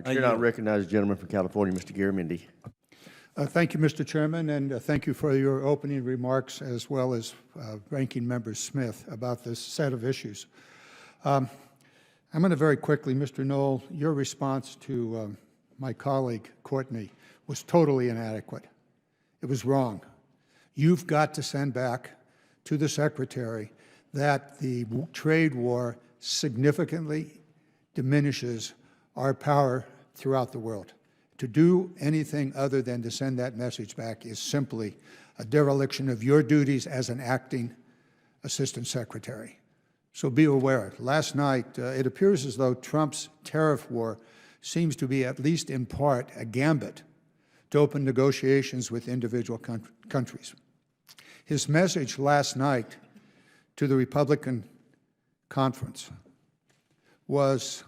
Chair now recognizes the gentleman from California, Mr. Garamendi. Thank you, Mr. Chairman, and thank you for your opening remarks as well as Ranking Member Smith about this set of issues. I'm going to very quickly, Mr. Knoll, your response to my colleague, Courtney, was totally inadequate. It was wrong. You've got to send back to the Secretary that the trade war significantly diminishes our power throughout the world. To do anything other than to send that message back is simply a dereliction of your duties as an acting Assistant Secretary. So be aware. Last night, it appears as though Trump's tariff war seems to be, at least in part, a gambit to open negotiations with individual countries. His message last night to the Republican conference was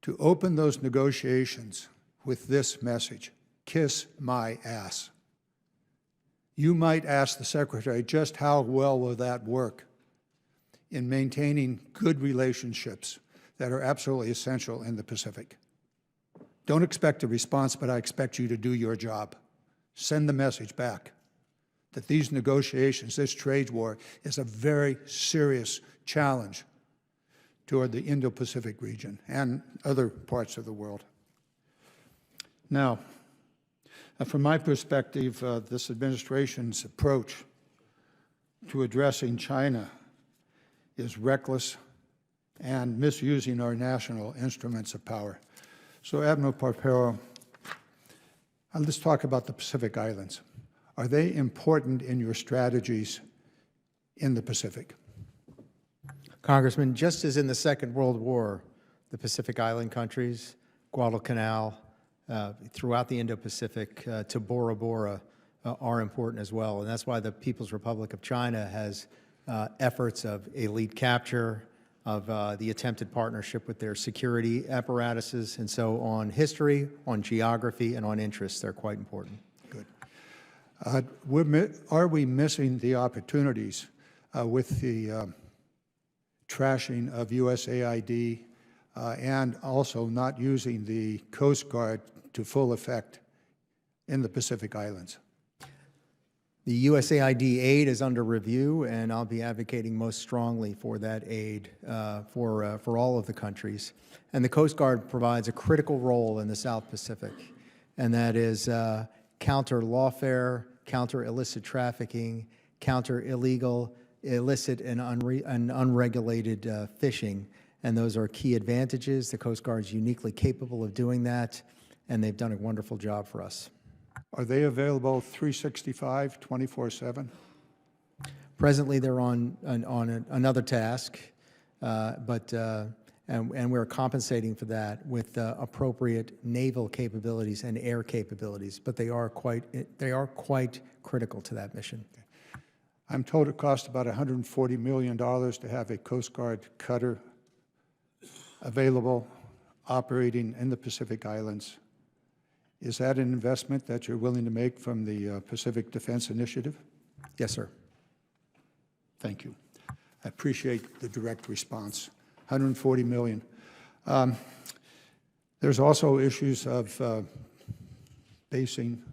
to open those negotiations with this message: kiss my ass. You might ask the Secretary, just how well will that work in maintaining good relationships that are absolutely essential in the Pacific? Don't expect a response, but I expect you to do your job. Send the message back that these negotiations, this trade war, is a very serious challenge toward the Indo-Pacific region and other parts of the world. Now, from my perspective, this administration's approach to addressing China is reckless and misusing our national instruments of power. So, Admiral Parpero, let's talk about the Pacific Islands. Are they important in your strategies in the Pacific? Congressman, just as in the Second World War, the Pacific Island countries, Guadalcanal, throughout the Indo-Pacific to Bora Bora are important as well. And that's why the People's Republic of China has efforts of elite capture, of the attempted partnership with their security apparatuses. And so on history, on geography, and on interests, they're quite important. Good. Are we missing the opportunities with the trashing of USAID and also not using the Coast Guard to full effect in the Pacific Islands? The USAID aid is under review, and I'll be advocating most strongly for that aid for all of the countries. And the Coast Guard provides a critical role in the South Pacific, and that is counter lawfare, counter illicit trafficking, counter illegal, illicit and unregulated fishing, and those are key advantages. The Coast Guard is uniquely capable of doing that, and they've done a wonderful job for us. Are they available 365, 24/7? Presently, they're on another task, and we're compensating for that with appropriate naval capabilities and air capabilities. But they are quite critical to that mission. Okay. I'm told it costs about $140 million to have a Coast Guard cutter available, operating in the Pacific Islands. Is that an investment that you're willing to make from the Pacific Defense Initiative? Yes, sir. Thank you. I appreciate the direct response. $140 million. There's also issues of basing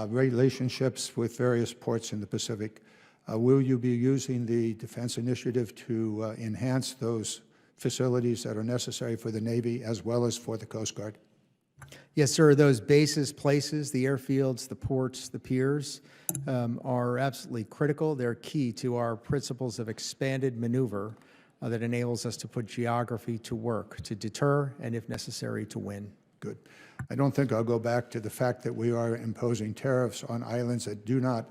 relationships with various ports in the Pacific. Will you be using the Defense Initiative to enhance those facilities that are necessary for the Navy as well as for the Coast Guard? Yes, sir. Those bases, places, the airfields, the ports, the piers are absolutely critical. They're key to our principles of expanded maneuver that enables us to put geography to work, to deter, and if necessary, to win. Good. I don't think I'll go back to the fact that we are imposing tariffs on islands that do not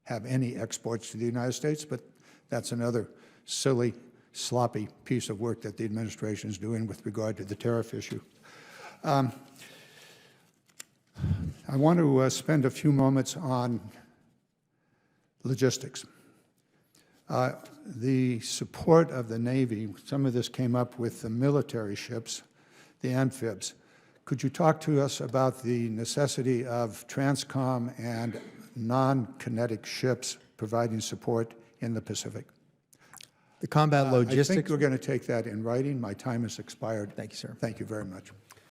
have any exports to the United States, but that's another silly, sloppy piece of work that the administration is doing with regard to the tariff issue. I want to spend a few moments on logistics. The support of the Navy, some of this came up with the military ships, the amphibs. Could you talk to us about the necessity of TRANSCOM and non-kinetic ships providing support in the Pacific? The combat I think logistics. we're going to take that in writing. My time has expired. Thank you, sir. Thank you very much.